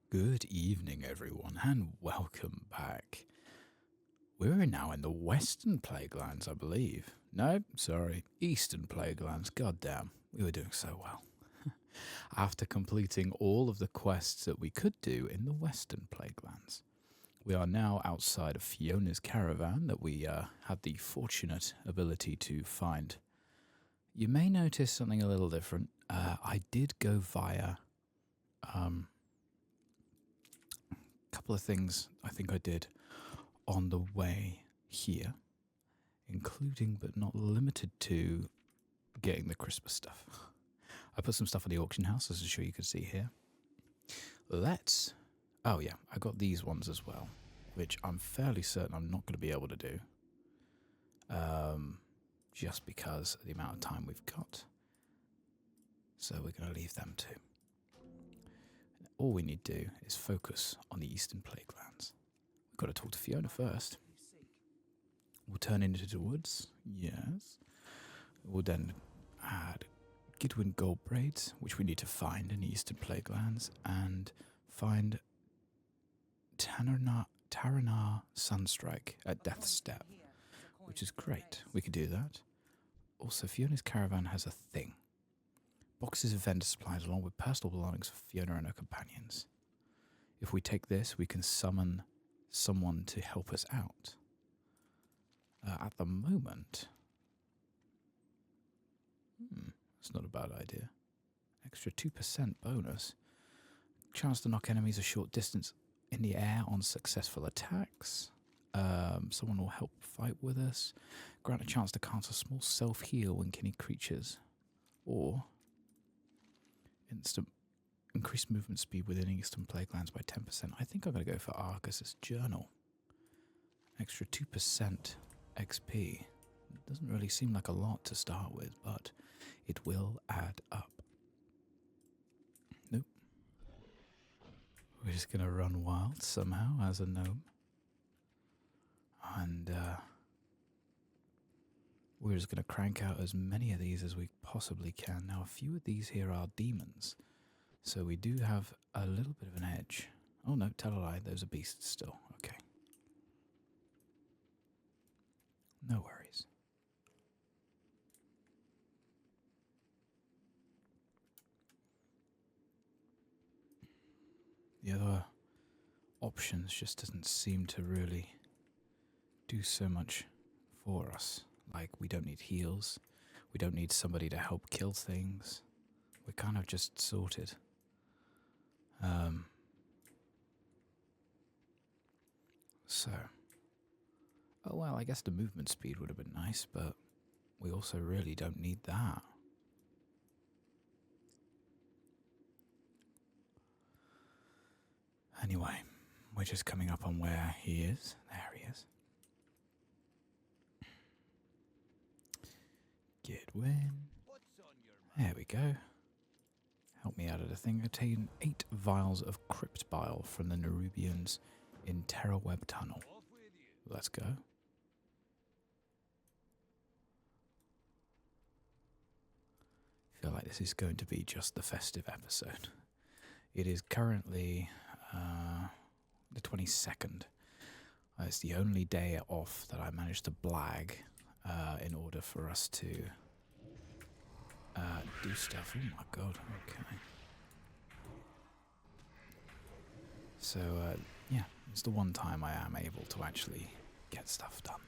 Good evening, everyone, and welcome back. We're now in the Western Plaguelands, I believe. No, sorry, Eastern Plaguelands. Goddamn, we were doing so well. After completing all of the quests that we could do in the Western Plaguelands, we are now outside of Fiona's caravan that we had the fortunate ability to find. You may notice something a little different. I did go via couple of things I think I did on the way here, including but not limited to getting the Christmas stuff. I put some stuff in the auction house, as I'm sure you can see here. Oh yeah, I got these ones as well, which I'm fairly certain I'm not going to be able to do. Just because of the amount of time we've got. So we're going to leave them too. All we need to do is focus on the Eastern Plaguelands. We've got to talk to Fiona first. We'll turn into the woods, yes. We'll then add Gidwin gold braids, which we need to find in the Eastern Plaguelands, and find Taranar Sunstrike at Death's Step, which is great. We could do that. Also, Fiona's caravan has a thing. Boxes of vendor supplies along with personal belongings for Fiona and her companions. If we take this, we can summon someone to help us out. At the moment, that's not a bad idea. Extra 2% bonus. Chance to knock enemies a short distance in the air on successful attacks. Someone will help fight with us. Grant a chance to cast a small self-heal when killing creatures. Or instant increased movement speed within Eastern Plaguelands by 10%. I think I'm going to go for Argus's Journal. Extra 2% XP. It doesn't really seem like a lot to start with, but it will add up. Nope. We're just going to run wild somehow as a gnome. And we're just going to crank out as many of these as we possibly can. Now, a few of these here are demons, so we do have a little bit of an edge. Oh no, tell a lie, those are beasts still. Okay. No worries. The other options just doesn't seem to really do so much for us. Like, we don't need heals. We don't need somebody to help kill things. We're kind of just sorted. Oh well, I guess the movement speed would have been nice, but we also really don't need that. Anyway, we're just coming up on where he is. There he is. Gidwin. There we go. Help me out of the thing. Obtain 8 vials of crypt bile from the Nerubians in Terraweb Tunnel. Let's go. I feel like this is going to be just the festive episode. It is currently the 22nd. It's the only day off that I managed to blag in order for us to do stuff. Oh my god, okay. So, yeah, it's the one time I am able to actually get stuff done.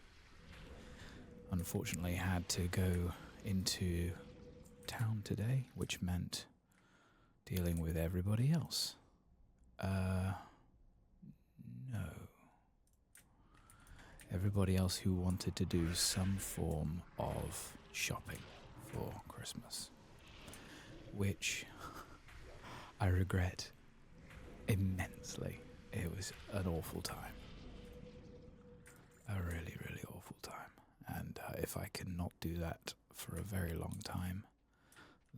Unfortunately, I had to go into town today, which meant dealing with everybody else. No. Everybody else who wanted to do some form of shopping for Christmas, which I regret immensely. It was an awful time. A really, really awful time. And if I can not do that for a very long time,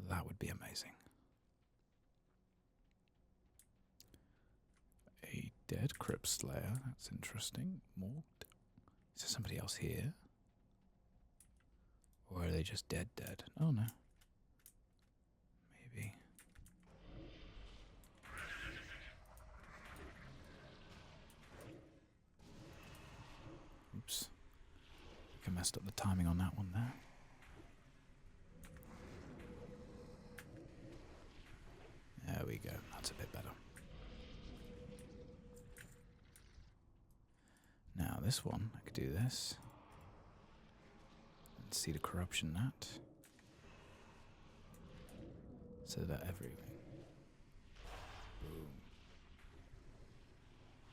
that would be amazing. A dead crypt slayer. That's interesting. More. Is there somebody else here? Or are they just dead? Oh no. Maybe. messed up the timing on that one there. There we go. That's a bit better. Now this one, I could do this. And see the corruption that. So that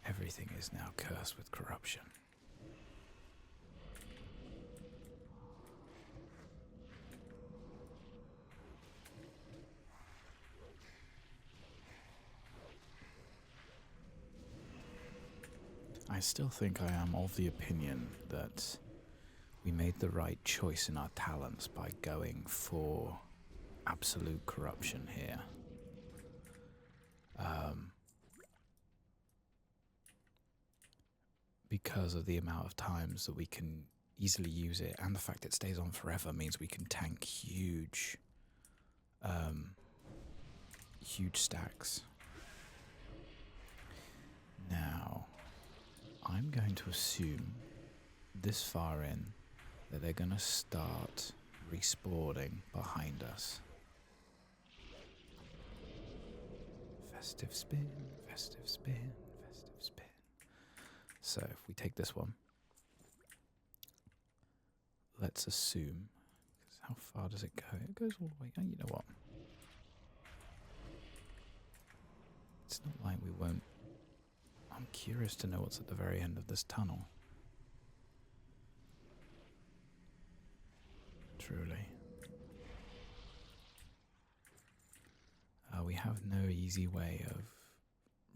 everything is now cursed with corruption. I still think I am of the opinion that we made the right choice in our talents by going for absolute corruption here. Because of the amount of times that we can easily use it, and the fact it stays on forever means we can tank huge stacks. Now, I'm going to assume this far in that they're going to start respawning behind us. Festive spin, festive spin, festive spin. So if we take this one, let's assume, because how far does it go? It goes all the way, oh, you know what? It's not like we won't. I'm curious to know what's at the very end of this tunnel. Truly. We have no easy way of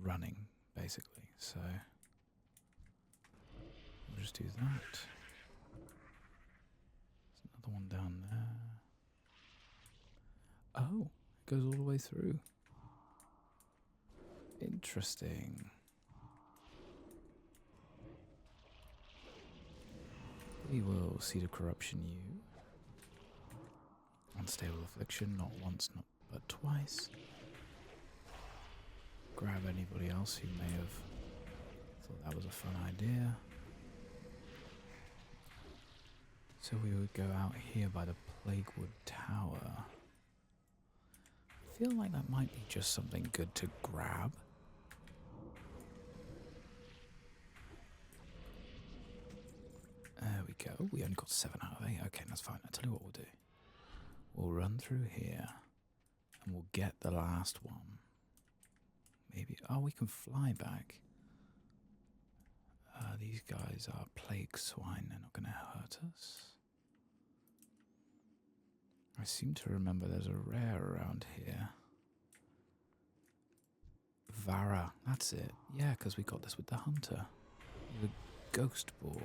running, basically, so we'll just do that. There's another one down there. Oh, it goes all the way through. Interesting. We will see the corruption you. Unstable affliction, not once, not but twice. Grab anybody else who may have thought that was a fun idea. So we would go out here by the Plaguewood Tower. I feel like that might be just something good to grab. There we go. We only got 7 out of 8. Okay, that's fine. I'll tell you what we'll do. We'll run through here and we'll get the last one. Maybe. Oh, we can fly back. These guys are plague swine. They're not going to hurt us. I seem to remember there's a rare around here. Vara. That's it. Yeah, because we got this with the hunter. The ghost ball.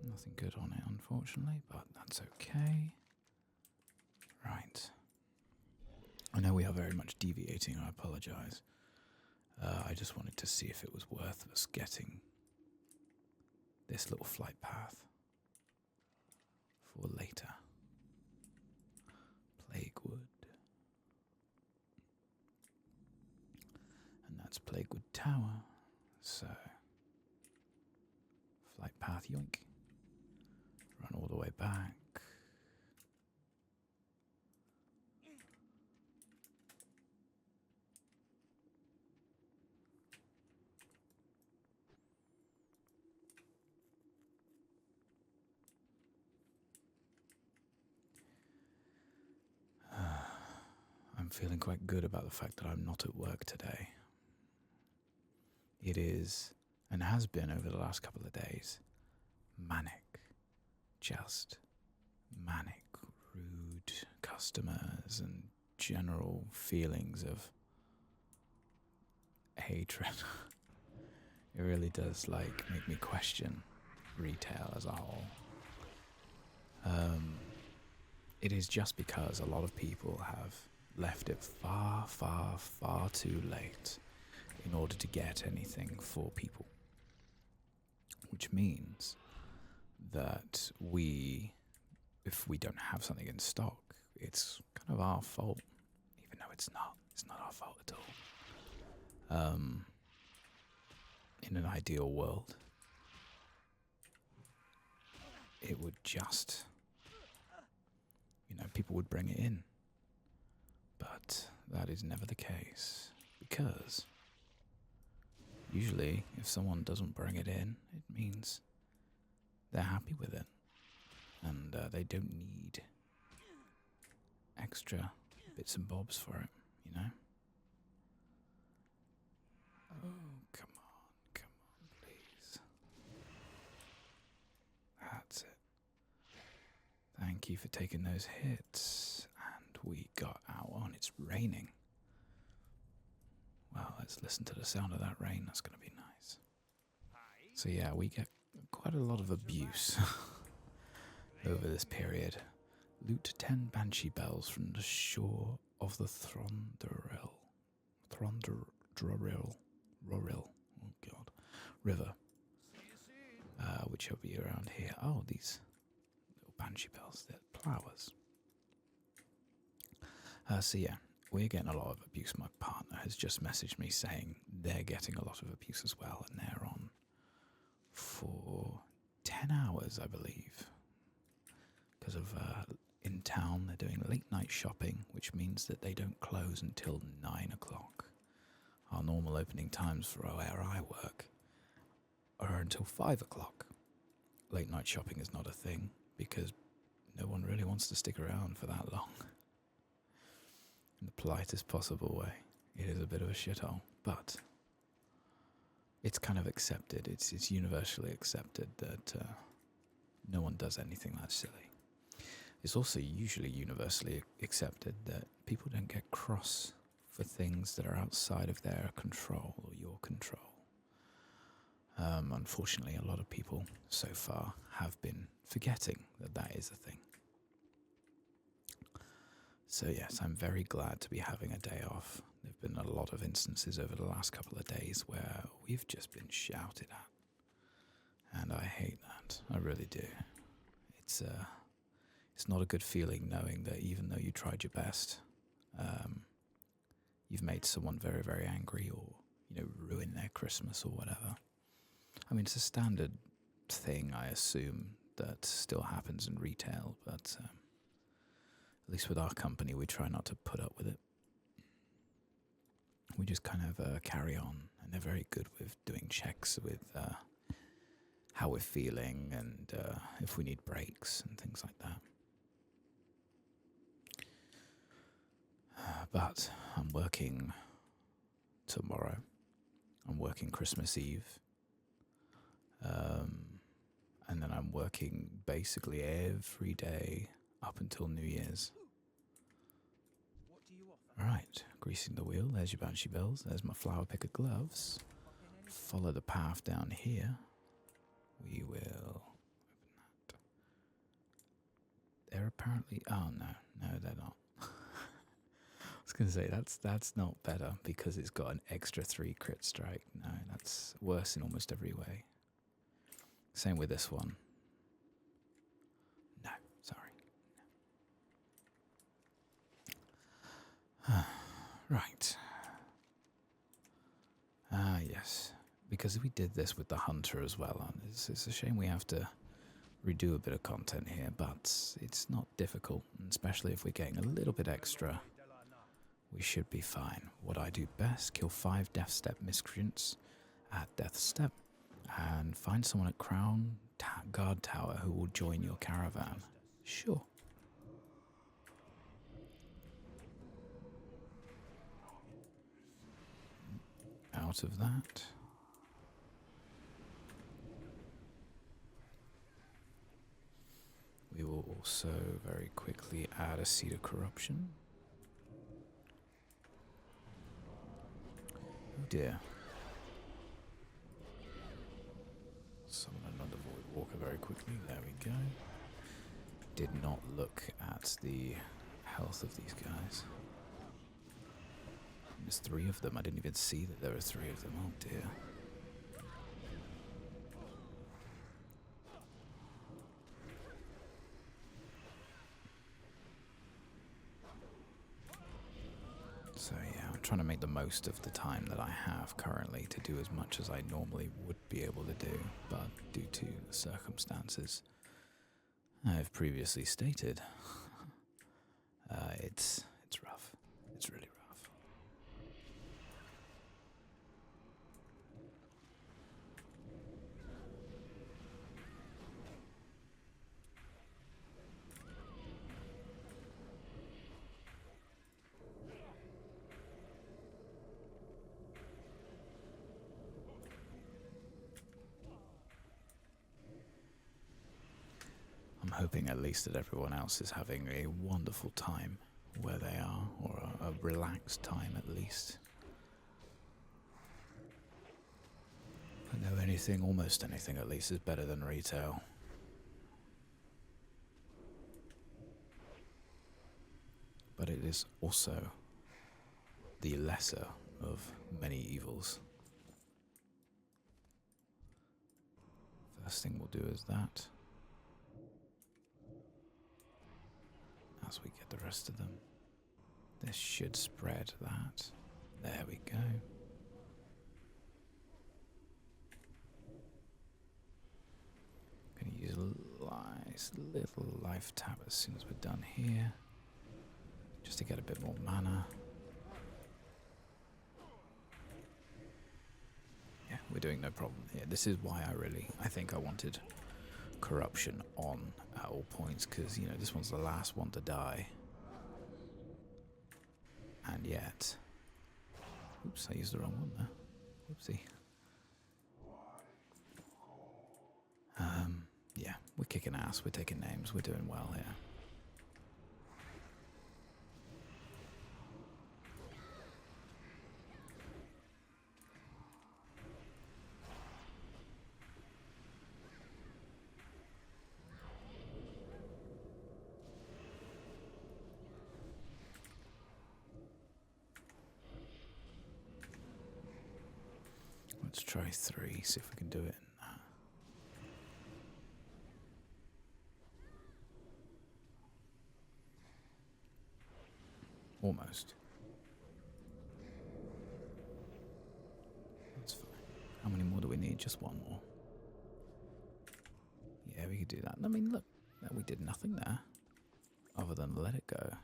Nothing good on it, unfortunately, but that's okay. Right. I know we are very much deviating, I apologise. I just wanted to see if it was worth us getting this little flight path for later. Plaguewood. And that's Plaguewood Tower. So, flight path, yoink. Run all the way back. I'm feeling quite good about the fact that I'm not at work today. It is, and has been over the last couple of days, manic. Just manic, rude customers and general feelings of hatred. It really does make me question retail as a whole. It is just because a lot of people have left it far, far, far too late in order to get anything for people. Which means that if we don't have something in stock, it's kind of our fault, even though it's not. It's not our fault at all. In an ideal world, it would just, people would bring it in. But that is never the case, because usually if someone doesn't bring it in, it means they're happy with it, and they don't need extra bits and bobs for it, Oh, come on, please. That's it. Thank you for taking those hits. And we got out on. It's raining. Well, let's listen to the sound of that rain. That's going to be nice. So yeah, we get quite a lot of abuse over this period. Loot 10 banshee bells from the shore of the Thronderil. Oh god. River. Which will be around here. Oh, these little banshee bells. They're flowers. So yeah, we're getting a lot of abuse. My partner has just messaged me saying they're getting a lot of abuse as well, and they're on for 10 hours, I believe. Because of in town, they're doing late night shopping, which means that they don't close until 9 o'clock. Our normal opening times for where I work are until 5 o'clock. Late night shopping is not a thing because no one really wants to stick around for that long. In the politest possible way. It is a bit of a shithole, but it's kind of accepted. It's universally accepted that no one does anything that silly. It's also usually universally accepted that people don't get cross for things that are outside of their control or your control. Unfortunately, a lot of people so far have been forgetting that that is a thing. So yes, I'm very glad to be having a day off. There have been a lot of instances over the last couple of days where we've just been shouted at. And I hate that. I really do. It's not a good feeling knowing that even though you tried your best, you've made someone very, very angry or, ruin their Christmas or whatever. I mean, it's a standard thing, I assume, that still happens in retail, but at least with our company, we try not to put up with it. We just kind of carry on, and they're very good with doing checks with how we're feeling and if we need breaks and things like that. But I'm working tomorrow. I'm working Christmas Eve. And then I'm working basically every day up until New Year's. Alright, greasing the wheel. There's your banshee bells. There's my flower picker gloves. Follow the path down here. We will open that. They're apparently... Oh, no, they're not. I was going to say, that's not better because it's got an extra 3 crit strike. No, that's worse in almost every way. Same with this one. No, sorry. No. Right. Yes. Because we did this with the hunter as well. And it's a shame we have to redo a bit of content here, but it's not difficult, especially if we're getting a little bit extra. We should be fine. What I do best, kill 5 Death Step miscreants at Death Step, and find someone at Crown Guard Tower who will join your caravan. Sure. Out of that. We will also very quickly add a Seed of Corruption. Oh dear. Summon another Void Walker very quickly. There we go. Did not look at the health of these guys. There's 3 of them. I didn't even see that there were 3 of them. Oh dear. trying to make the most of the time that I have currently to do as much as I normally would be able to do, but due to the circumstances I've previously stated, it's rough. It's really rough. I'm hoping at least that everyone else is having a wonderful time where they are, or a relaxed time at least. I know almost anything at least is better than retail. But it is also the lesser of many evils. First thing we'll do is that. As we get the rest of them. This should spread that. There we go. Gonna use a nice little life tap as soon as we're done here. Just to get a bit more mana. Yeah, we're doing no problem here. This is why I think I wanted corruption on at all points, because you know this one's the last one to die, and yet, oops, I used the wrong one there. Whoopsie. Yeah, we're kicking ass. We're taking names. We're doing well here. Let's try 3, see if we can do it in that. Almost. That's fine. How many more do we need? Just one more. Yeah, we could do that. I mean, look, we did nothing there other than let it go.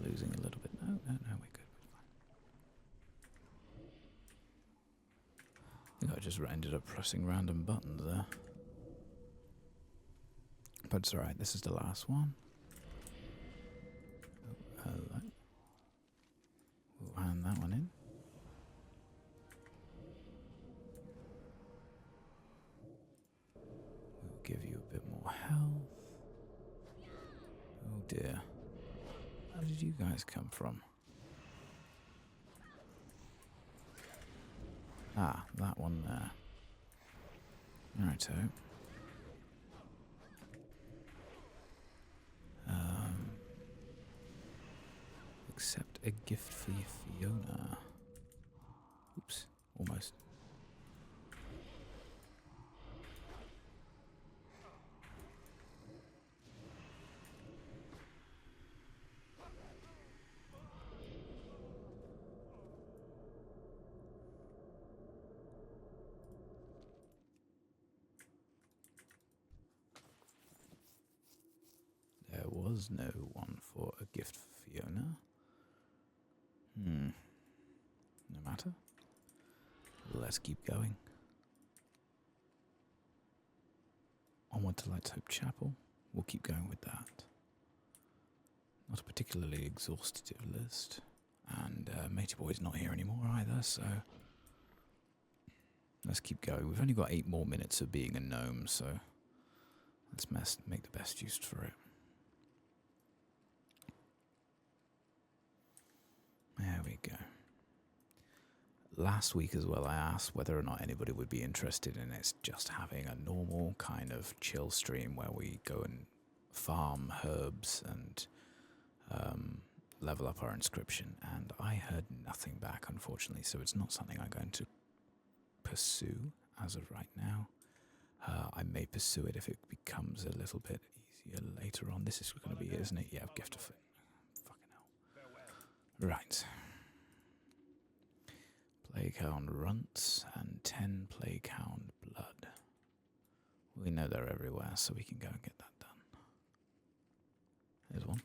Losing a little bit. No, we're good. We're fine. I think I just ended up pressing random buttons there. But it's alright, this is the last one. Oh, hello. We'll hand that one in. We'll give you a bit more health. Oh dear. Where did you guys come from? Ah, that one there. Righto. Accept a gift for your Fiona. Oops, almost. There was no one for a gift for Fiona. No matter. Let's keep going. Onward to Lights Hope Chapel. We'll keep going with that. Not a particularly exhaustive list. And Matey Boy's not here anymore either, so let's keep going. We've only got 8 more minutes of being a gnome, so let's make the best use for it. There we go. Last week as well, I asked whether or not anybody would be interested in it just having a normal kind of chill stream where we go and farm herbs and level up our inscription, and I heard nothing back, unfortunately, so it's not something I'm going to pursue as of right now. I may pursue it if it becomes a little bit easier later on. This is going to be it, isn't it? Yeah, gift of it. Fucking hell. Right. Plaguehound runts and 10 Plaguehound blood. We know they're everywhere, so we can go and get that done. There's one.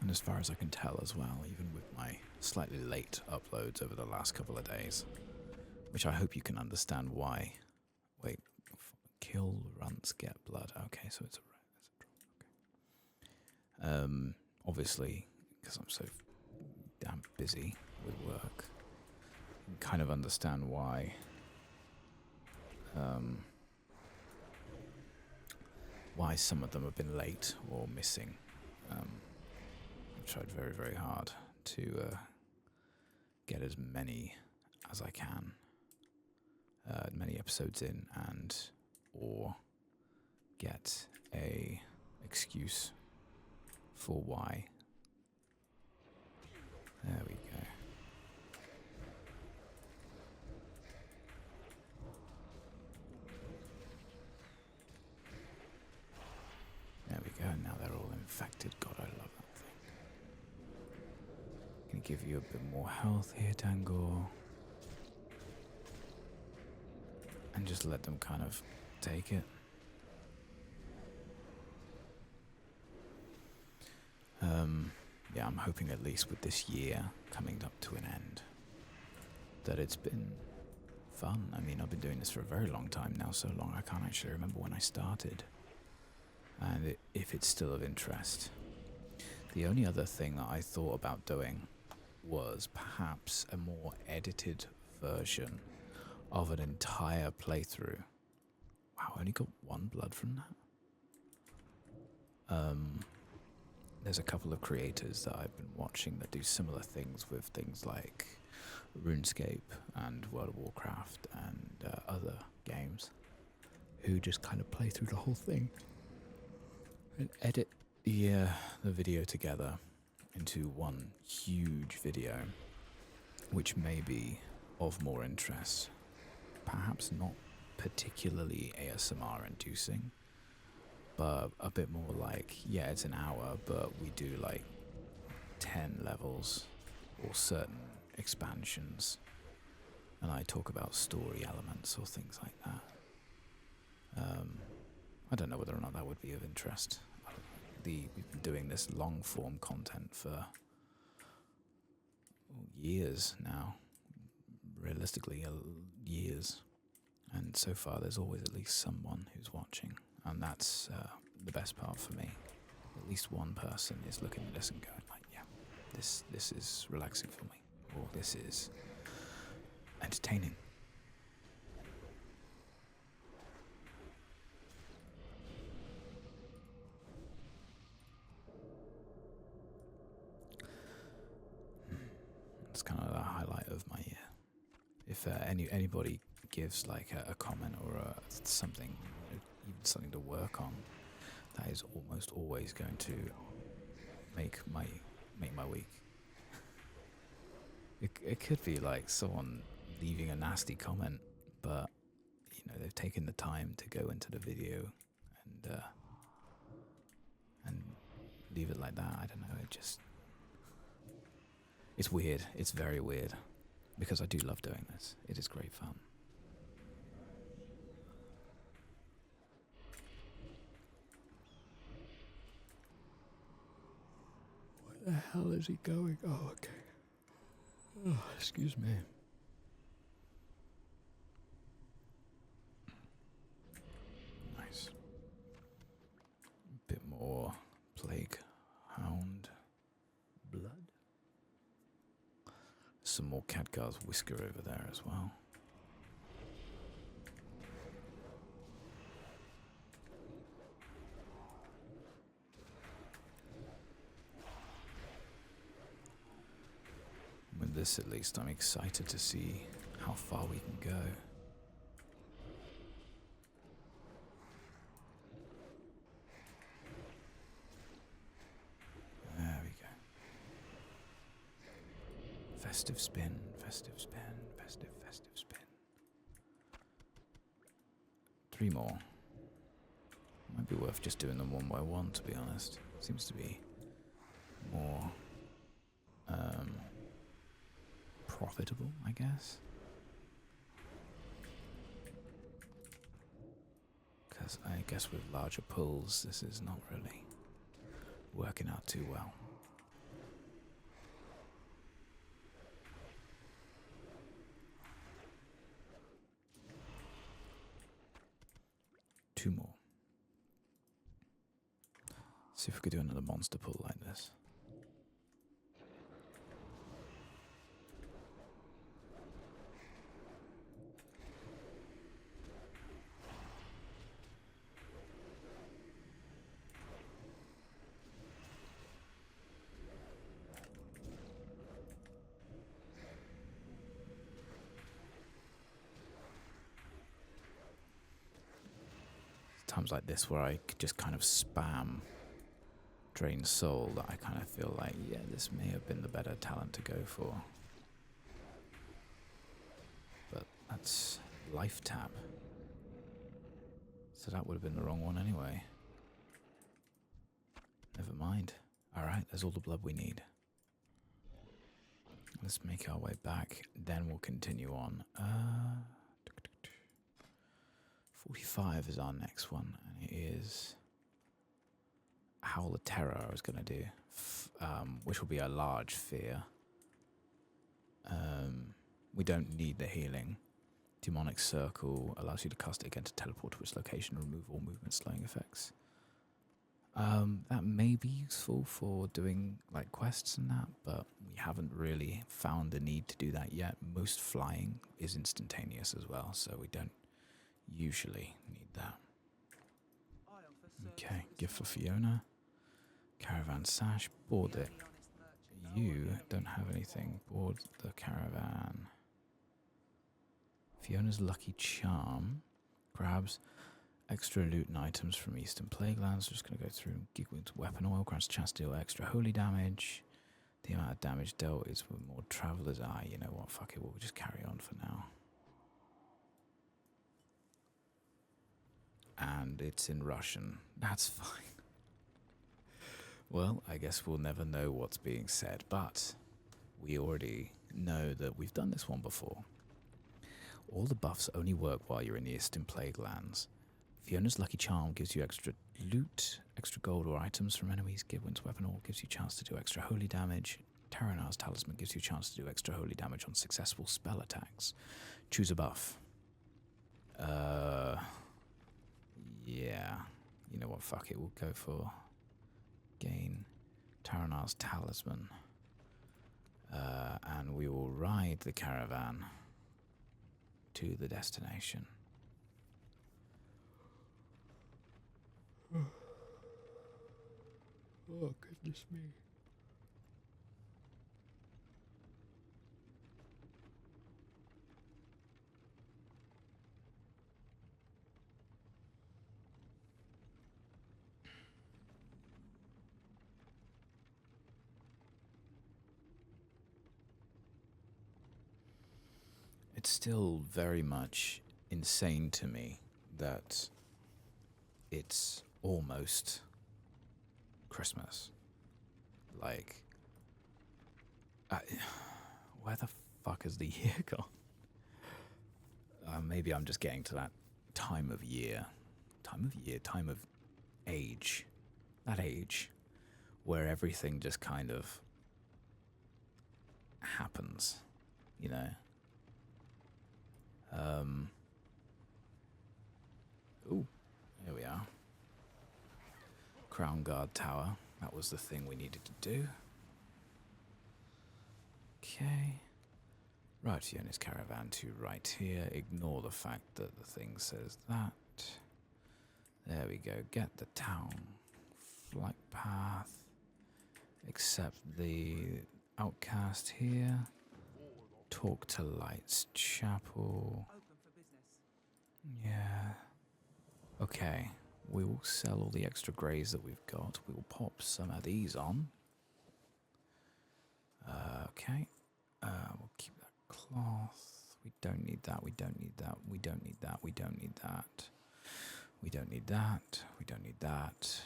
And as far as I can tell as well, even with my slightly late uploads over the last couple of days, which I hope you can understand why. Wait, kill, runts, get blood. Okay, so it's a drop. Okay. Obviously, because I'm so damn busy with work, you can kind of understand why. Why some of them have been late or missing. I've tried very, very hard to get as many as I can, many episodes in, and or get a excuse for why. There we go. There we go. Now they're all infected. God, I love that thing. Gonna give you a bit more health here, Tangor. And just let them kind of take it. Yeah, I'm hoping at least with this year coming up to an end that it's been fun. I mean, I've been doing this for a very long time now, so long I can't actually remember when I started. And if it's still of interest. The only other thing that I thought about doing was perhaps a more edited version of an entire playthrough. Wow, I only got 1 blood from that. There's a couple of creators that I've been watching that do similar things with things like RuneScape and World of Warcraft and other games, who just kind of play through the whole thing and edit the video together into one huge video, which may be of more interest. Perhaps not particularly ASMR inducing, but a bit more like, yeah, it's an hour, but we do like 10 levels or certain expansions, and I talk about story elements or things like that. I don't know whether or not that would be of interest. We've been doing this long form content for years now, realistically years, and so far there's always at least someone who's watching, and that's the best part for me. At least one person is looking at this and going like, yeah, this is relaxing for me, or this is entertaining. It's kind of the highlight of my year. If anybody gives like a comment or something, even something to work on, that is almost always going to make my week. It could be like someone leaving a nasty comment, but you know, they've taken the time to go into the video and leave it like that. I don't know. It's weird. It's very weird, because I do love doing this. It is great fun. Where the hell is he going? Oh, okay. Oh, excuse me. Nice. A bit more plague hound blood. Some more Khadgar's whisker over there as well. With this, at least, I'm excited to see how far we can go. Festive spin, festive spin, festive spin. 3 more. Might be worth just doing them one by one, to be honest. Seems to be more profitable, I guess. Because I guess with larger pulls, this is not really working out too well. Two more. See if we could do another monster pull like this. Times like this where I could just kind of spam Drain Soul that I kind of feel like, yeah, this may have been the better talent to go for. But that's Life Tap. So that would have been the wrong one anyway. Never mind. Alright, there's all the blood we need. Let's make our way back, then we'll continue on. 45 is our next one, and it is Howl of Terror I was going to do, which will be a large fear. We don't need the healing. Demonic Circle allows you to cast it again to teleport to its location and remove all movement slowing effects. That may be useful for doing like quests and that, but we haven't really found the need to do that yet. Most flying is instantaneous as well, so we don't usually need that. Okay, gift for Fiona. Caravan sash, board it. You don't have anything. Board the caravan. Fiona's lucky charm grabs extra loot and items from Eastern Plaguelands. Just going to go through. Gigwing's weapon oil grants a chance to deal extra holy damage. The amount of damage dealt is with more travelers' eye. You know what? Fuck it. We'll just carry on for now. And it's in Russian. That's fine. Well, I guess we'll never know what's being said, but we already know that we've done this one before. All the buffs only work while you're in the Eastern Plaguelands. Fiona's Lucky Charm gives you extra loot, extra gold or items from enemies. Gidwin's Weapon All gives you a chance to do extra holy damage. Terranar's Talisman gives you a chance to do extra holy damage on successful spell attacks. Choose a buff. Yeah. You know what, fuck it, we'll go for gain Terranar's Talisman. And we will ride the caravan to the destination. Oh, goodness me. It's still very much insane to me that it's almost Christmas. Like, where the fuck has the year gone? Maybe I'm just getting to that time of age, that age where everything just kind of happens, you know? Ooh, here we are. Crown Guard Tower. That was the thing we needed to do. Okay. Right, Fiona's caravan to right here. Ignore the fact that the thing says that. There we go. Get the town. Flight path. Accept the outcast here. Talk to Lights Chapel. Yeah. Okay. We will sell all the extra greys that we've got. We will pop some of these on. Okay. We'll keep that cloth. We don't need that. We don't need that. We don't need that. We don't need that. We don't need that. We don't need that.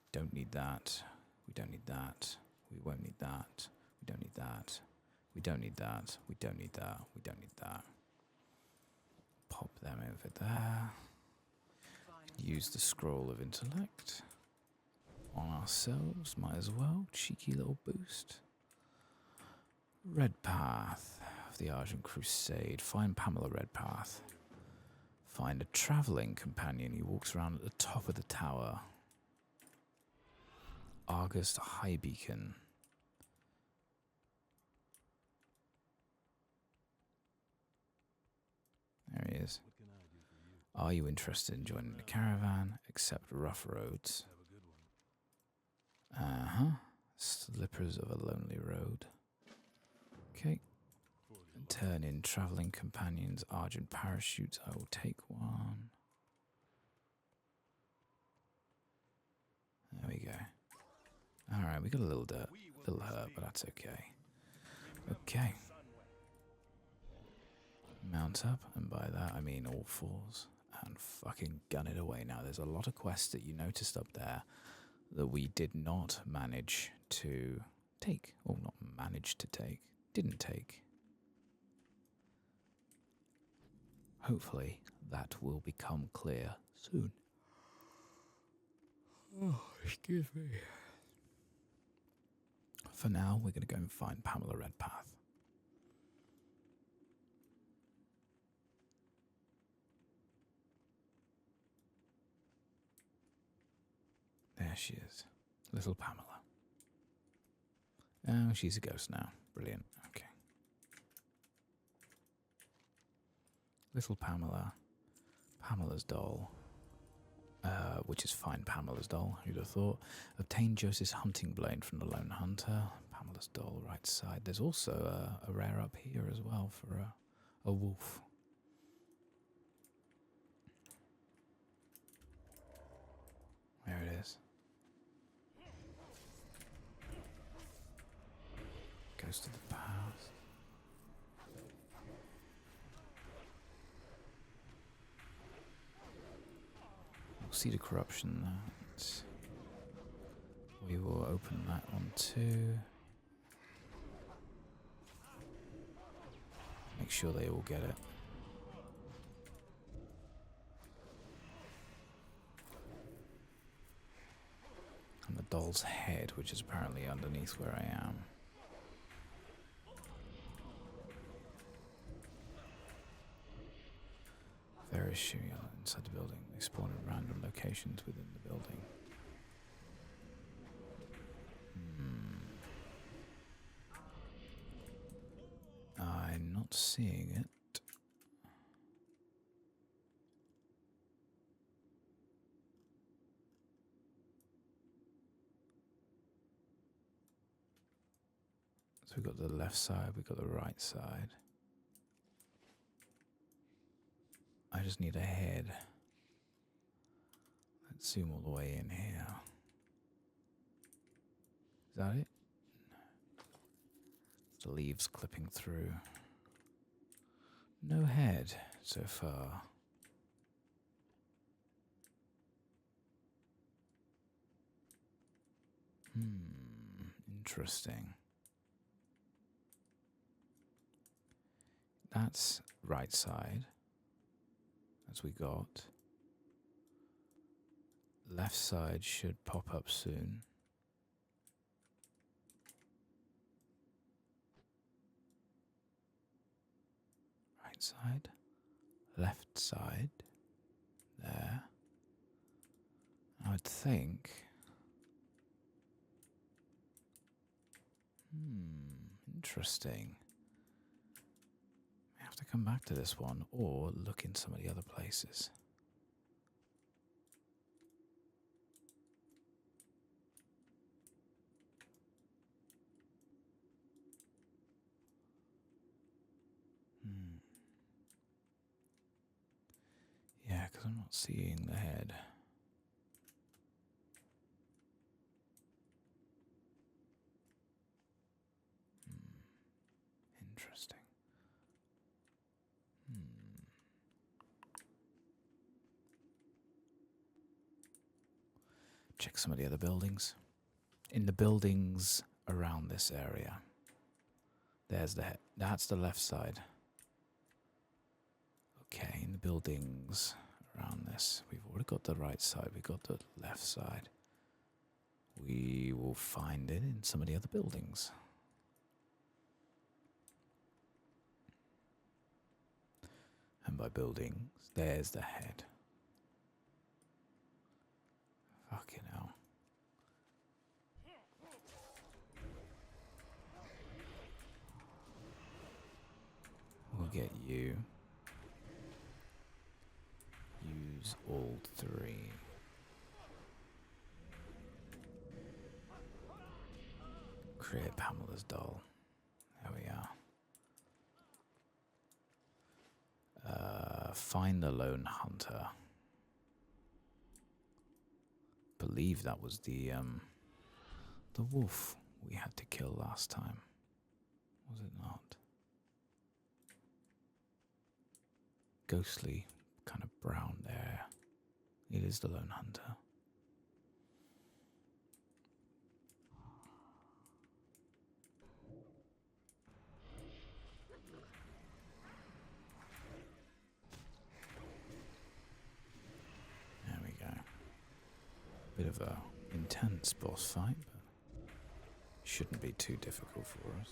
We don't need that. We don't need that. We won't need that. We don't need that. We don't need that. We don't need that. We don't need that. Pop them over there. Use the scroll of intellect on ourselves. Might as well. Cheeky little boost. Red Path of the Argent Crusade. Find Pamela Redpath. Find a travelling companion who walks around at the top of the tower. Argus High Beacon. There he is. Are you interested in joining the caravan? Accept rough roads. Slippers of a lonely road. Okay. Turn in travelling companions, Argent parachutes. I will take one. There we go. Alright, we got a little dirt, a little hurt, but that's okay. Okay. Mount up, and by that I mean all fours, and fucking gun it away. Now, there's a lot of quests that you noticed up there that we did not manage to take, or not manage to take, didn't take. Hopefully, that will become clear soon. Oh, excuse me. For now, we're going to go and find Pamela Redpath. There she is. Little Pamela. Oh, she's a ghost now. Brilliant. Okay. Little Pamela. Pamela's doll. Which is fine, Pamela's doll. Who'd have thought? Obtain Joseph's hunting blade from the Lone Hunter. Pamela's doll, right side. There's also a rare up here as well for a wolf. There it is. Goes to the past. We'll see the corruption that. We will open that one too. Make sure they all get it. And the doll's head, which is apparently underneath where I am. Various shooting inside the building. They spawn in random locations within the building. I'm not seeing it. So we've got the left side, we've got the right side. I just need a head. Let's zoom all the way in here. Is that it? The leaves clipping through. No head so far. Interesting. That's right side. As we got. Left side should pop up soon. Right side. Left side. There. I would think. Interesting. I have to come back to this one or look in some of the other places. Yeah, because I'm not seeing the head. Interesting. Check some of the other buildings. In the buildings around this area, that's the left side. Okay, in the buildings around this, we've already got the right side, we've got the left side. We will find it in some of the other buildings. And by buildings, there's the head. Fucking hell. We'll get you. Use all three. Create Pamela's doll. There we are. Find the lone hunter. Believe that was the wolf we had to kill last time. Was it not? Ghostly, kind of brown there. It is the lone hunter. There we go. Bit of a intense boss fight, but shouldn't be too difficult for us.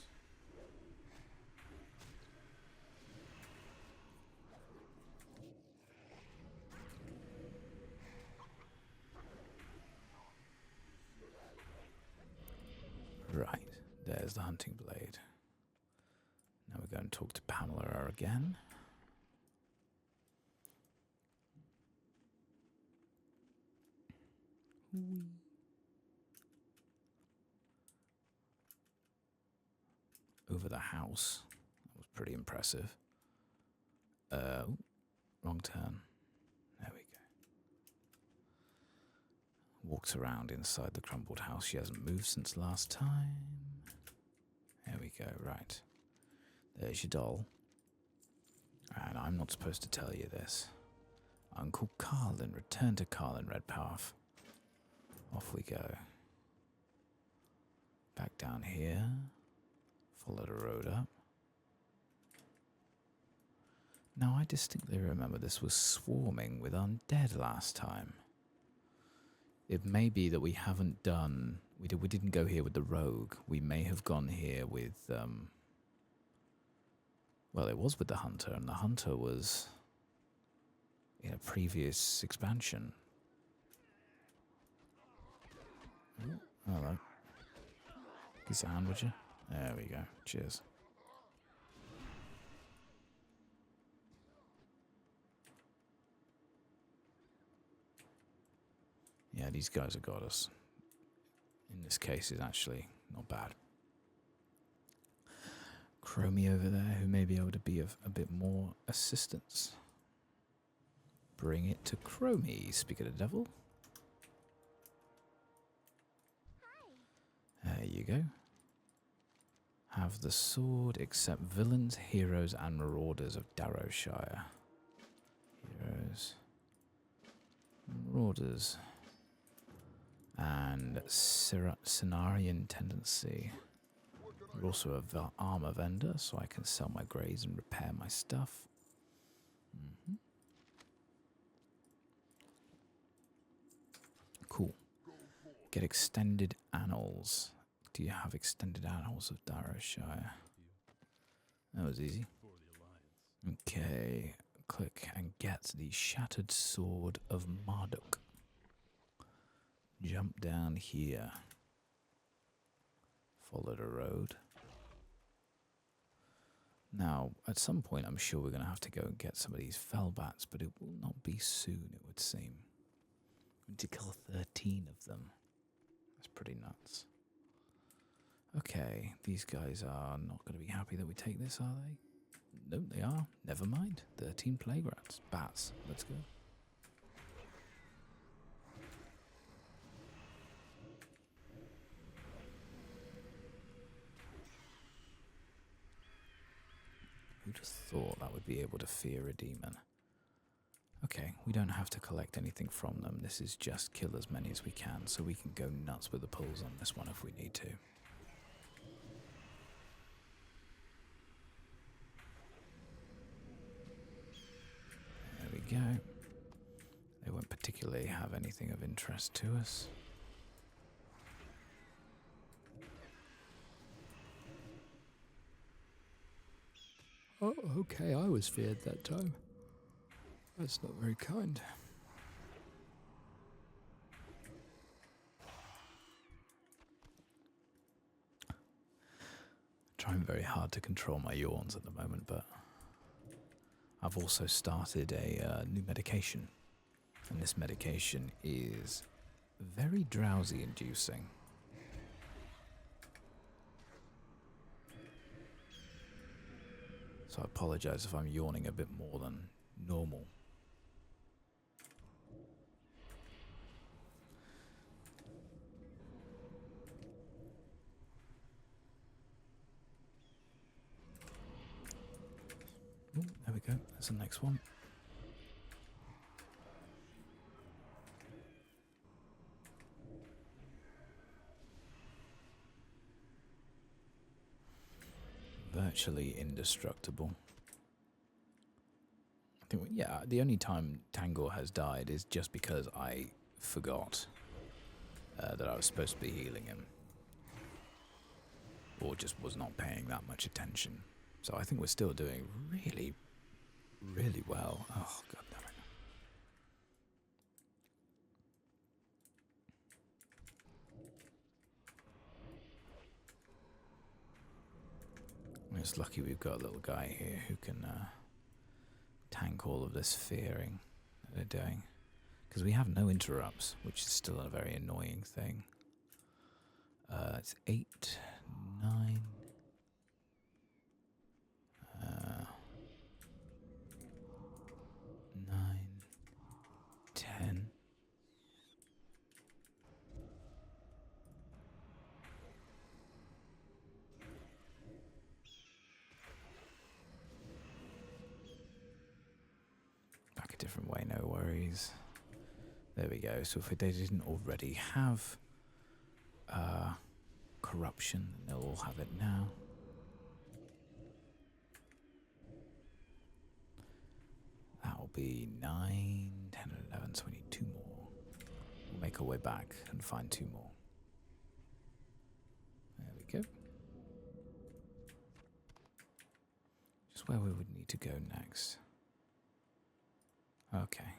Right, there's the hunting blade. Now we're going to talk to Pamela again. Over the house. That was pretty impressive. Wrong turn. There we go. Walks around inside the crumbled house. She hasn't moved since last time. There we go, right. There's your doll. And I'm not supposed to tell you this. Uncle Carlin, return to Carlin Redpath. Off we go. Back down here. Follow the road up. Now I distinctly remember this was swarming with undead last time. It may be that we haven't done... We didn't go here with the rogue. We may have gone here with... well, it was with the hunter, and the hunter was in a previous expansion. Ooh, hello. Give us a hand, would you? There we go. Cheers. Yeah, these guys have got us. In this case, it's actually not bad. Chromie over there, who may be able to be of a bit more assistance. Bring it to Chromie, speak of the devil. Hi. There you go. Have the sword except villains, heroes, and marauders of Darrowshire. Heroes. Marauders. And Cenarian tendency. We're also an armor vendor, so I can sell my grades and repair my stuff. Cool. Get extended annals. Do you have extended annals of Darrowshire? That was easy. Okay. Click and get the Shattered Sword of Marduk. Jump down here. Follow the road. Now, at some point, I'm sure we're going to have to go and get some of these fellbats, but it will not be soon, it would seem. We need to kill 13 of them. That's pretty nuts. Okay, these guys are not going to be happy that we take this, are they? No, they are. Never mind. 13 Plaguelands. Bats. Let's go. thought that would be able to fear a demon. Okay, we don't have to collect anything from them. This is just kill as many as we can so we can go nuts with the pulls on this one if we need to. There we go. They won't particularly have anything of interest to us. Oh, okay, I was feared that time. That's not very kind. Trying very hard to control my yawns at the moment, but I've also started a new medication. And this medication is very drowsy inducing. So I apologize if I'm yawning a bit more than normal. Ooh, there we go. That's the next one. Virtually indestructible. I think, yeah, the only time Tangor has died is just because I forgot that I was supposed to be healing him. Or just was not paying that much attention. So I think we're still doing really, really well. Oh, God damn it. It's lucky we've got a little guy here who can tank all of this fearing that they're doing. Because we have no interrupts, which is still a very annoying thing. It's 8, 9... 9, 10. Back a different way, no worries. There we go. So if they didn't already have corruption, they'll all have it now. That'll be 9, 10, 11, so we need 2 more. We'll make our way back and find 2 more. There we go. Just where we would need to go next. Okay.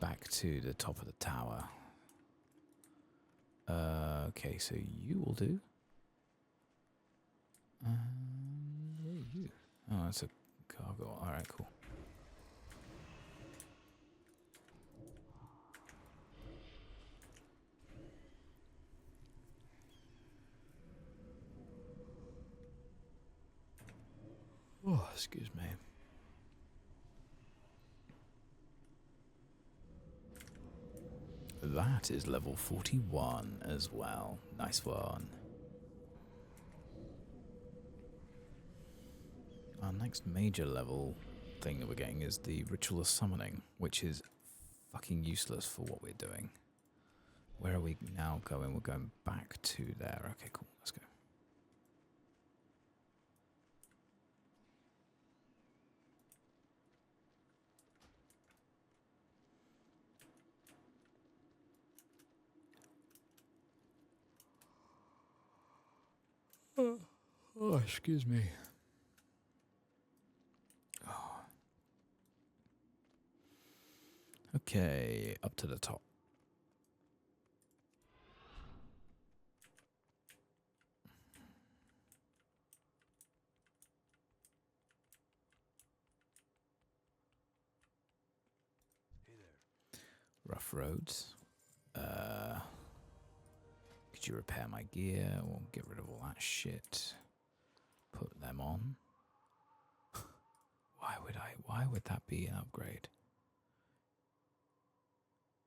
Back to the top of the tower. Okay, so you will do. Where are you? Oh, that's a cargo. Alright, cool. Oh, excuse me. That is level 41 as well. Nice one. Our next major level thing that we're getting is the Ritual of Summoning, which is fucking useless for what we're doing. Where are we now going? We're going back to there. Okay, cool. Let's go. Oh, excuse me. Oh. Okay, up to the top. Hey there. Rough roads. Could you repair my gear? We'll get rid of all that shit. Put them on. Why would that be an upgrade?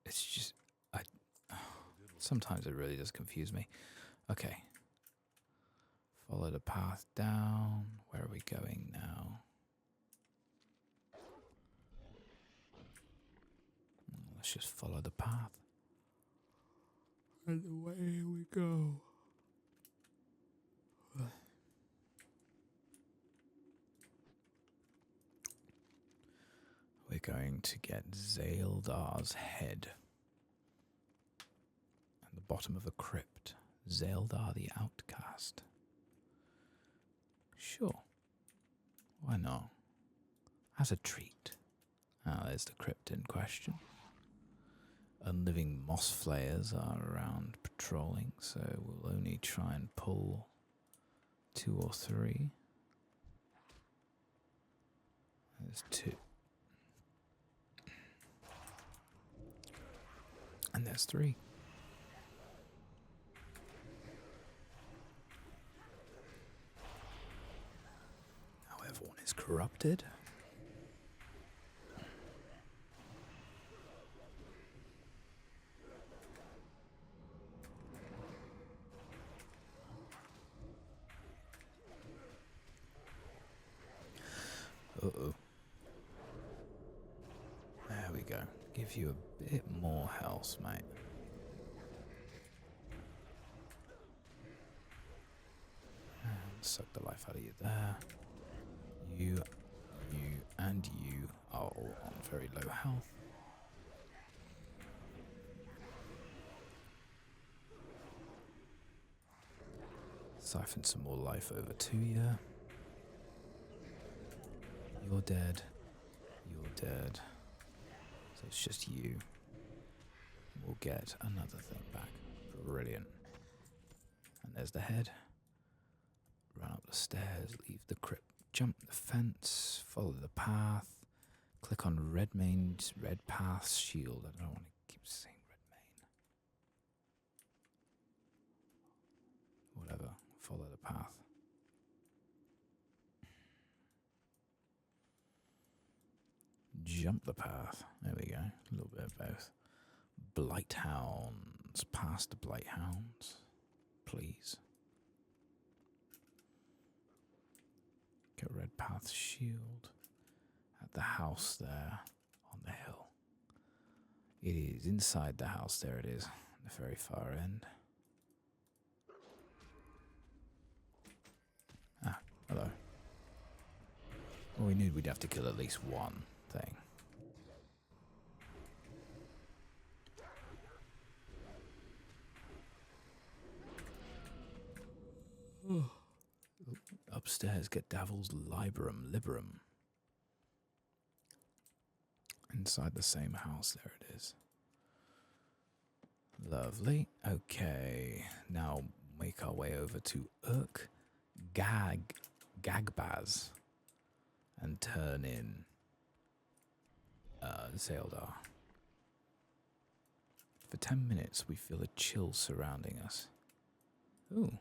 It's just, sometimes it really does confuse me. Okay. Follow the path down. Where are we going now? Let's just follow the path. And away we go. We're going to get Zaeldar's head. At the bottom of a crypt. Zaeldar the Outcast. Sure. Why not? As a treat. Ah, there's the crypt in question. Unliving moss flayers are around patrolling, so we'll only try and pull 2 or 3. There's 2. And there's 3. Now everyone is corrupted. Uh-oh. There we go. Give you a bit more health, mate. And suck the life out of you there. You, and you are all on very low health. Siphon some more life over to you. You're dead. You're dead. So it's just you. We'll get another thing back. Brilliant. And there's the head. Run up the stairs, leave the crypt, jump the fence, follow the path, click on red path shield. I don't want to keep saying red main. Whatever, follow the path. Jump the path. There we go. A little bit of both. Blighthounds. Past the Blighthounds. Please. Get red path shield. At the house there. On the hill. It is inside the house. There it is. The very far end. Ah, hello. Well, we knew we'd have to kill at least one thing. Upstairs, get Davil's Liberum. Inside the same house, there it is. Lovely. Okay, now make our way over to Gagbaz and turn in Zaeldar. For 10 minutes, we feel a chill surrounding us. Ooh.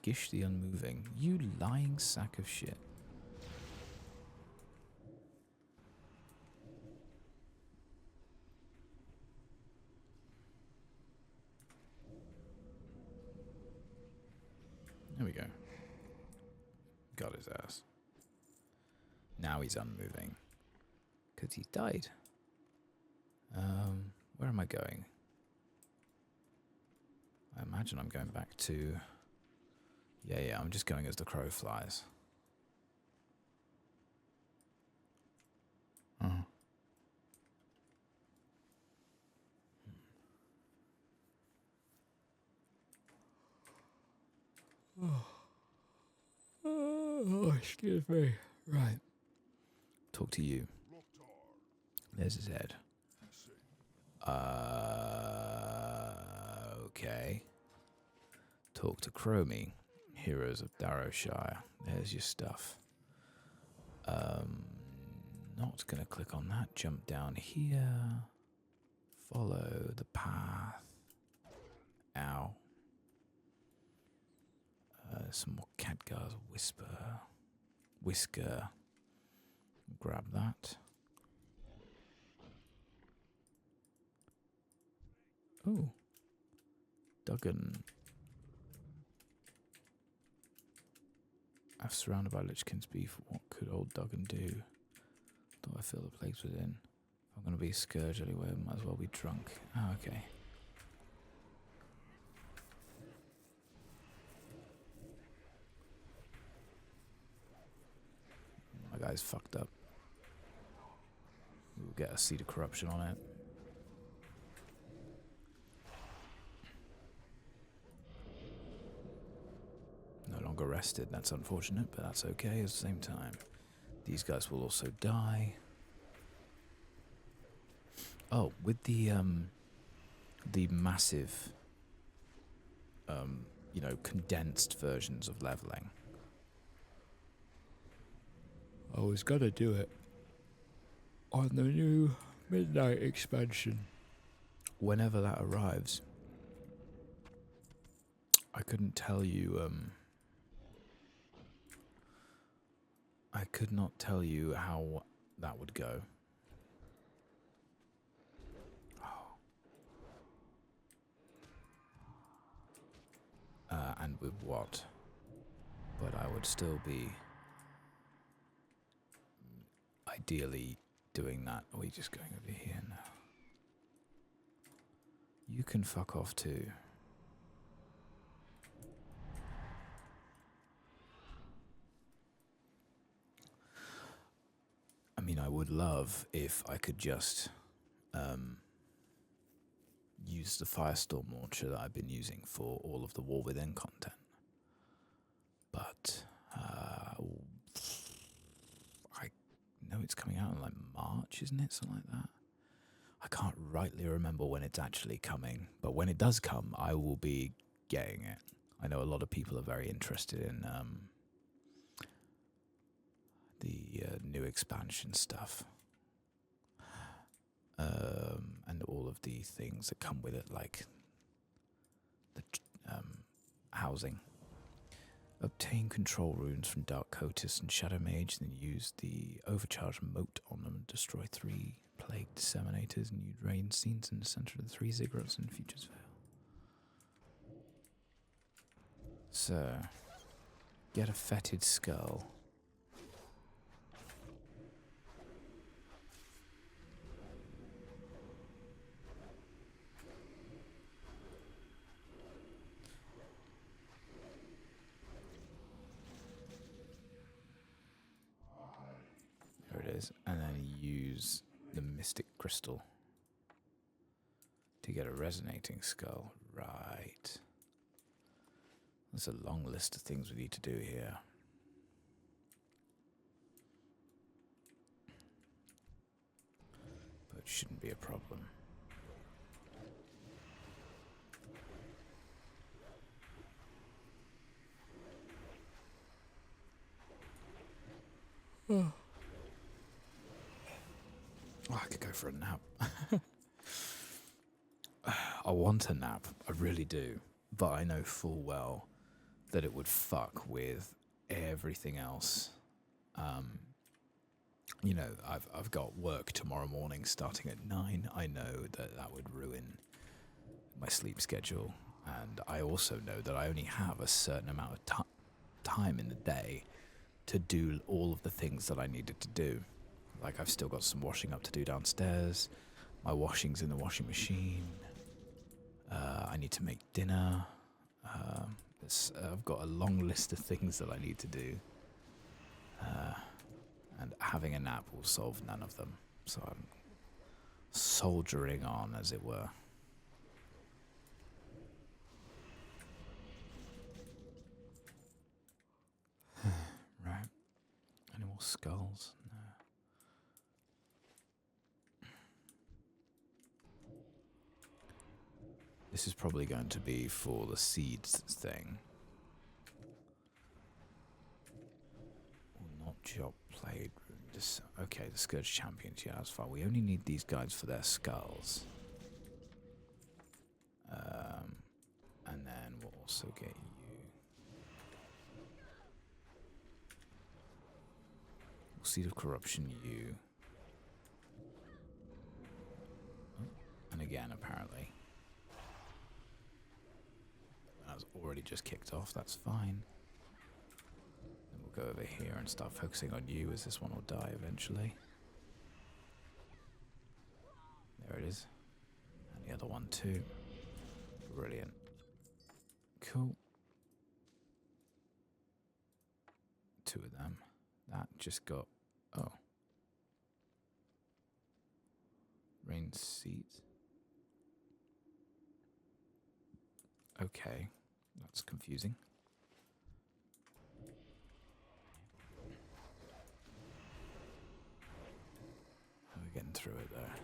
Gish the Unmoving. You lying sack of shit. There we go. Got his ass. Now he's unmoving. Because he's died. Where am I going? I imagine I'm going back to... Yeah, I'm just going as the crow flies. Oh, excuse me. Right. Talk to you. There's his head. Okay. Talk to Chromie. Heroes of Darrowshire. There's your stuff. Not gonna click on that. Jump down here. Follow the path. Ow. Some more Khadgar's Whisker. Grab that. Ooh. Duggan. I'm surrounded by Lichkin's beef. What could old Duggan do? Thought I feel the plagues within. If I'm going to be a scourge anyway, I might as well be drunk. Oh, okay. My guy's fucked up. We'll get a seed of corruption on it. No longer rested. That's unfortunate, but that's okay at the same time. These guys will also die. Oh, with the massive, you know, condensed versions of leveling. I was gonna do it on the new Midnight expansion. Whenever that arrives. I couldn't tell you, I could not tell you how that would go. And with what? But I would still be ideally doing that. Are we just going over here now? You can fuck off too. I mean, I would love if I could just use the Firestorm launcher that I've been using for all of the War Within content. But I know it's coming out in like March, isn't it? Something like that. I can't rightly remember when it's actually coming, but when it does come, I will be getting it. I know a lot of people are very interested in the new expansion stuff. And all of the things that come with it, like the housing. Obtain control runes from Dark Cotis and Shadow Mage, then use the overcharge moat on them and destroy 3 plague disseminators and you drain scenes in the center of the 3 ziggurats in Future's Veil. So, get a fetid skull. There it is. And then use the Mystic Crystal to get a resonating skull. Right. There's a long list of things we need to do here. But it shouldn't be a problem. Oh, I could go for a nap. I want a nap, I really do. But I know full well that it would fuck with everything else. You know, I've got work tomorrow morning starting at 9. I know that would ruin my sleep schedule. And I also know that I only have a certain amount of time in the day to do all of the things that I needed to do. Like, I've still got some washing up to do downstairs. My washing's in the washing machine. I need to make dinner. I've got a long list of things that I need to do. And having a nap will solve none of them. So I'm soldiering on, as it were. Right. Any more skulls? No. This is probably going to be for the seeds thing. Will not job played. Okay, the Scourge Champions, yeah, that's fine. We only need these guys for their skulls. And then we'll also get you. Seed of Corruption, you. Oh, and again, apparently. That was already just kicked off, that's fine. Then we'll go over here and start focusing on you, as this one will die eventually. There it is. And the other one too. Brilliant. Cool. 2 of them. That just got... Oh. Rain seeds. Okay. That's confusing. We're getting through it there.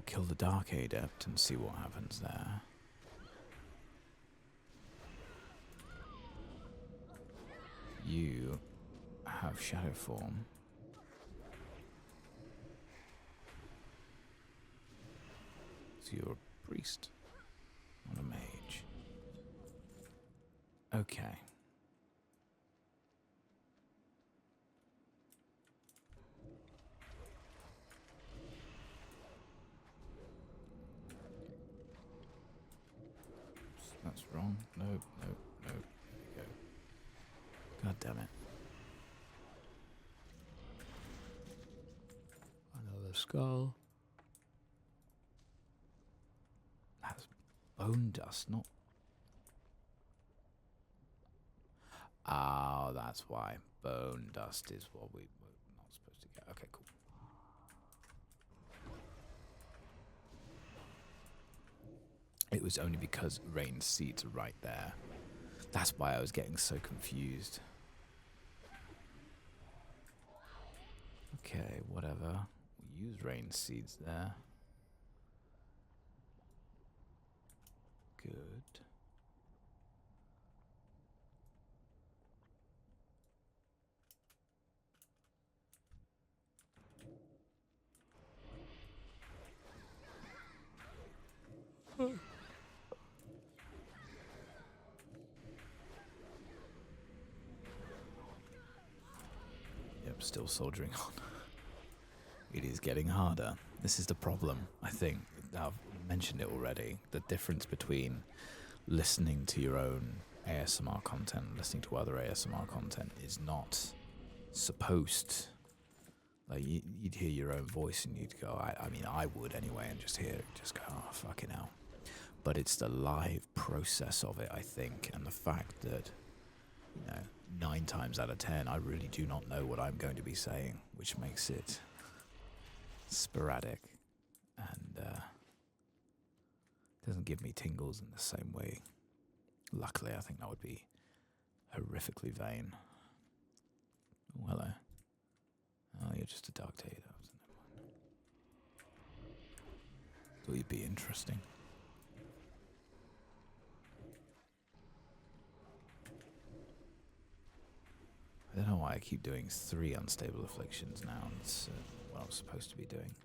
Kill the Dark Adept and see what happens there. You have shadow form. So you're a priest, not a mage. Okay. That's wrong. No, no, no. There we go. God damn it. Another skull. That's bone dust, not... Oh, that's why. Bone dust is what we're not supposed to get. Okay, cool. It was only because rain seeds are right there. That's why I was getting so confused. Okay, whatever. We'll use rain seeds there. Good. Yep, still soldiering on. It is getting harder. This is the problem, I think. I've mentioned it already. The difference between listening to your own ASMR content, listening to other ASMR content is not supposed. Like, you'd hear your own voice and you'd go, I mean, I would anyway, and just hear it, just go, oh, fucking hell. But it's the live process of it, I think, and the fact that, 9 times out of 10, I really do not know what I'm going to be saying, which makes it sporadic and doesn't give me tingles in the same way. Luckily, I think that would be horrifically vain. Oh, hello. Oh, you're just a dark tater. Thought you'd be interesting. I don't know why I keep doing 3 unstable afflictions now. It's what I'm supposed to be doing.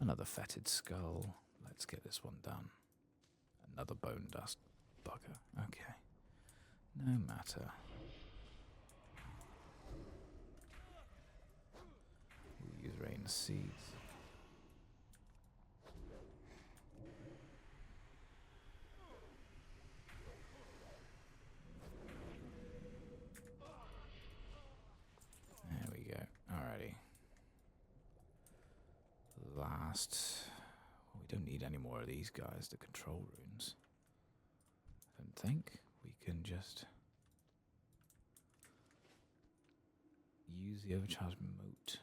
Another fetid skull. Let's get this one done. Another bone dust bugger. Okay. No matter. We'll use rain seeds. There we go. Alrighty. Last. We don't need any more of these guys, the control runes. I don't think. We can just use the overcharged moat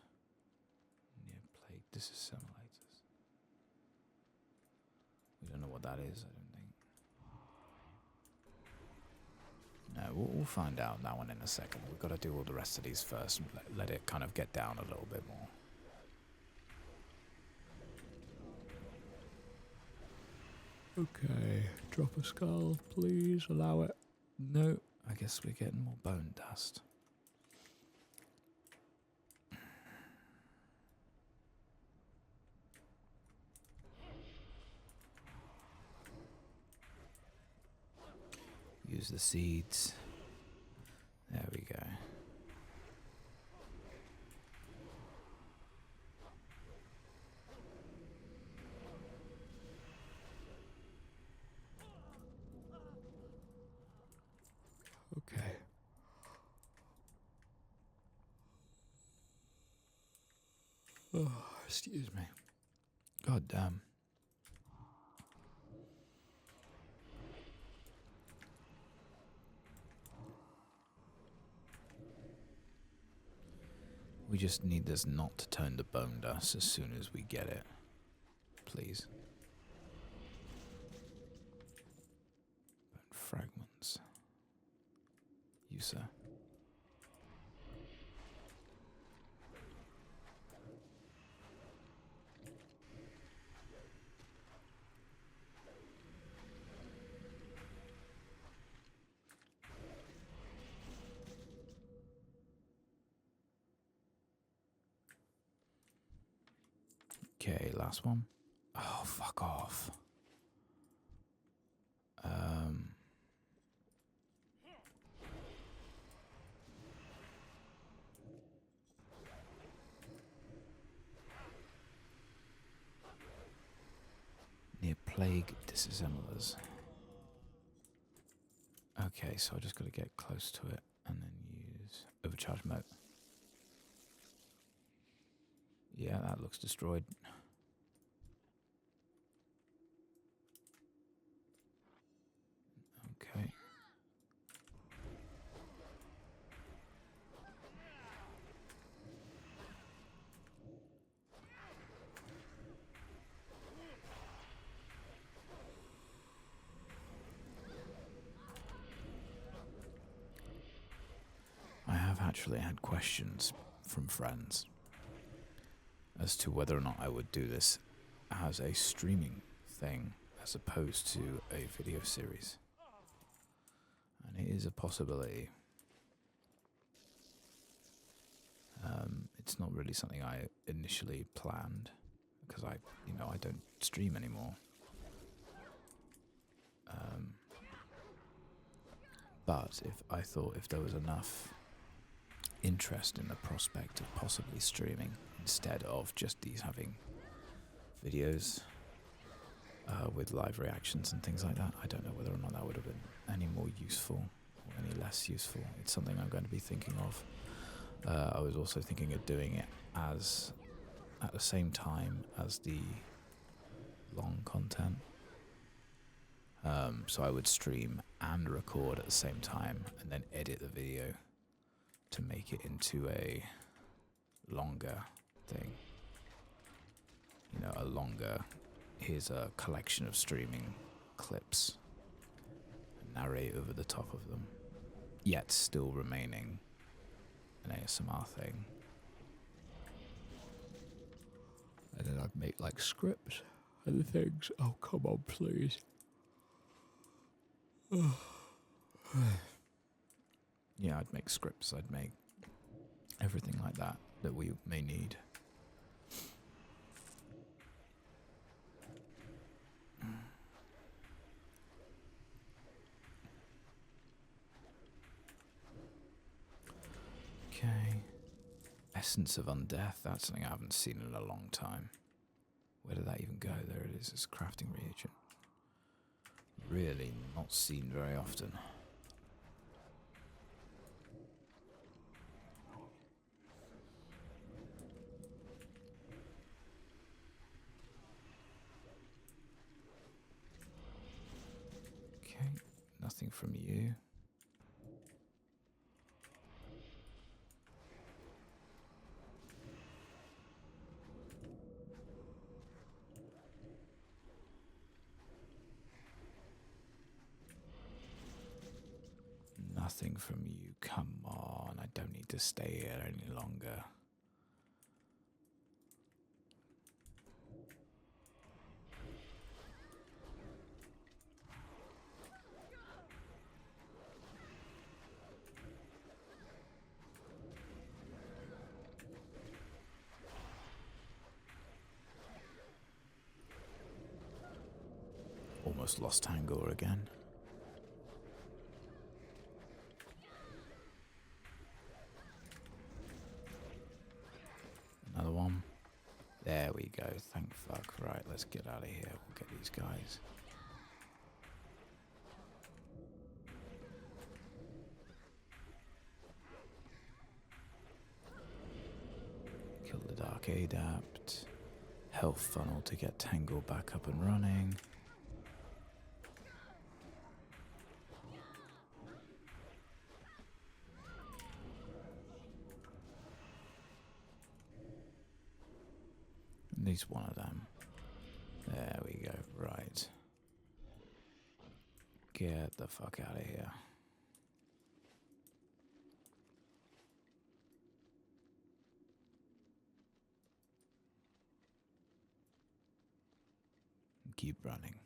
near plague disassimilators. We don't know what that is, I don't think. No, we'll find out that one in a second. We've got to do all the rest of these first and let it kind of get down a little bit more. Okay, drop a skull, please, allow it. No, I guess we're getting more bone dust. Use the seeds. There we go. Okay. Oh, excuse me. God damn. We just need this not to turn to bone dust as soon as we get it. Please. Bone fragments. You, sir. Okay, last one. Oh, fuck off. Near plague disassemblers. Okay, so I just got to get close to it and then use overcharge mode. Yeah, that looks destroyed. Okay. I have actually had questions from friends as to whether or not I would do this as a streaming thing as opposed to a video series. And it is a possibility. It's not really something I initially planned because I don't stream anymore. But if there was enough interest in the prospect of possibly streaming instead of just these having videos with live reactions and things like that, I don't know whether or not that would have been any more useful or any less useful. It's something I'm going to be thinking of. I was also thinking of doing it as at the same time as the long content. So I would stream and record at the same time and then edit the video to make it into a longer thing. Here's a collection of streaming clips and narrate over the top of them, yet still remaining an ASMR thing. And then I'd make like scripts and things. Oh, come on, please. Yeah, I'd make scripts, I'd make everything like that we may need. Okay. Essence of Undeath, that's something I haven't seen in a long time. Where did that even go? There it is, it's a crafting reagent. Really not seen very often. Okay, nothing from you. Nothing from you. Come on, I don't need to stay here any longer. Almost lost Tangor again. Another one. There we go. Thank fuck. Right, let's get out of here. We'll get these guys. Arcade Apt. Health Funnel to get Tangle back up and running. At least one of them. There we go. Right. Get the fuck out of here. Keep running.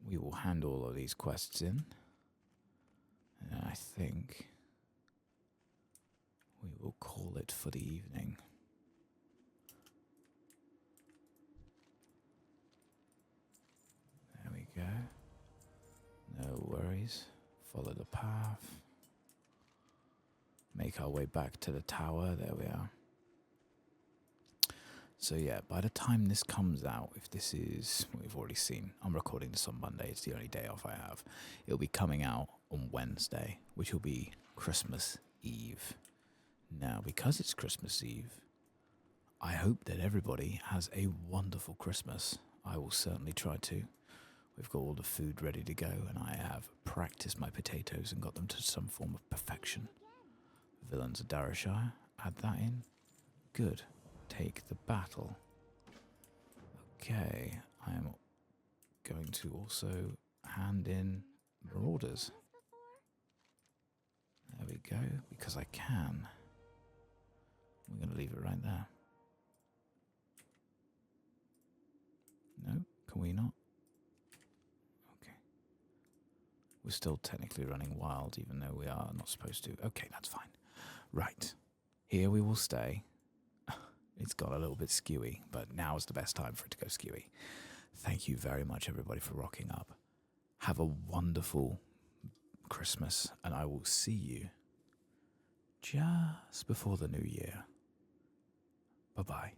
We will hand all of these quests in. And I think we will call it for the evening. There we go. No worries. Follow the path. Make our way back to the tower. There we are. So yeah, by the time this comes out, if this is, we've already seen, I'm recording this on Monday, it's the only day off I have. It'll be coming out on Wednesday, which will be Christmas Eve. Now, because it's Christmas Eve, I hope that everybody has a wonderful Christmas. I will certainly try to. We've got all the food ready to go, and I have practiced my potatoes and got them to some form of perfection. Villains of Darashire, add that in. Good. Take the battle. Okay, I'm going to also hand in Marauders. There we go, because I can. We're going to leave it right there. No, can we not? Okay. We're still technically running wild, even though we are not supposed to. Okay, that's fine. Right, here we will stay. It's got a little bit skewy, but now is the best time for it to go skewy. Thank you very much, everybody, for rocking up. Have a wonderful Christmas, and I will see you just before the new year. Bye-bye.